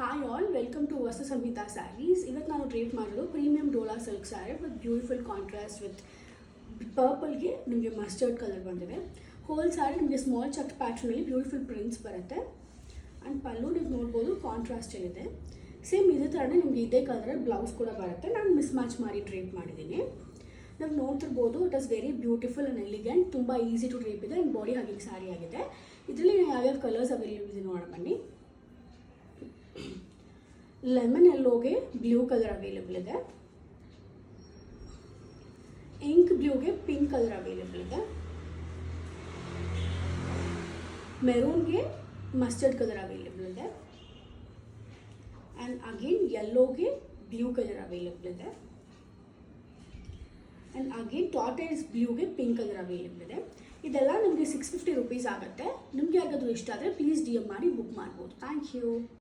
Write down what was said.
Hi all, welcome to ವಸ್ತು ಸಂಹಿತಾ ಸ್ಯಾರೀಸ್. ಇವತ್ತು ನಾನು ಟ್ರೀಟ್ ಮಾಡೋದು premium Dola silk saree with beautiful contrast with ಪರ್ಪಲ್ಗೆ ನಿಮಗೆ ಮಸ್ಟರ್ಡ್ ಕಲರ್ ಬಂದಿದೆ. ಹೋಲ್ ಸ್ಯಾರಿ ನಿಮಗೆ ಸ್ಮಾಲ್ ಚಕ್ ಪ್ಯಾಟ್ರನಲ್ಲಿ ಬ್ಯೂಟಿಫುಲ್ ಪ್ರಿಂಟ್ಸ್ ಬರುತ್ತೆ. ಆ್ಯಂಡ್ ಪಲ್ಲು ನೀವು ನೋಡ್ಬೋದು ಕಾಂಟ್ರಾಸ್ಟ್ ಇದೆ. ಸೇಮ್ ಇದೇ ಥರನೇ ನಿಮಗೆ ಇದೇ ಕಲರಲ್ಲಿ ಬ್ಲೌಸ್ ಕೂಡ ಬರುತ್ತೆ. ನಾನು ಮಿಸ್ ಮ್ಯಾಚ್ ಮಾಡಿ ಟ್ರೀಟ್ ಮಾಡಿದ್ದೀನಿ. ನಾವು ನೋಡ್ತಿರ್ಬೋದು, it is very beautiful and elegant, ತುಂಬ ಈಸಿ ಟು ಟ್ರೀಪ್ ಇದೆ ಆ್ಯಂಡ್ ಬಾಡಿ ಹಗಿಂಗ್ ಸ್ಯಾರಿ ಆಗಿದೆ. ಇದರಲ್ಲಿ ಯಾವ್ಯಾವ ಕಲರ್ಸ್ ಅವೈಲೇಬಲ್ ಇದೆ ನೋಡೋಣ ಬನ್ನಿ. ಲೆಮನ್ ಯೆಲ್ಲೋಗೆ ಬ್ಲೂ ಕಲರ್ ಅವೈಲೇಬಲ್ ಇದೆ, ಇಂಕ್ ಬ್ಲೂಗೆ ಪಿಂಕ್ ಕಲರ್ ಅವೈಲೇಬಲ್ ಇದೆ, ಮೆರೂನ್ಗೆ ಮಸ್ಟರ್ಡ್ ಕಲರ್ ಅವೈಲೇಬಲ್ ಇದೆ, ಆ್ಯಂಡ್ ಅಗೇನ್ ಯೆಲ್ಲೋಗೆ ಬ್ಲೂ ಕಲರ್ ಅವೈಲೇಬಲ್ ಇದೆ, ಆ್ಯಂಡ್ ಅಗೇನ್ ಟಾರ್ಟೈಸ್ ಬ್ಲೂಗೆ ಪಿಂಕ್ ಕಲರ್ ಅವೈಲೇಬಲ್ ಇದೆ. ಇದೆಲ್ಲ ನಿಮಗೆ 650 ರೂಪೀಸ್ ಆಗುತ್ತೆ. ನಿಮಗೆ ಯಾರಿಗಾದ್ರೂ ಇಷ್ಟ ಆದರೆ ಪ್ಲೀಸ್ DM ಮಾಡಿ ಬುಕ್ ಮಾಡ್ಬೋದು. Thank you.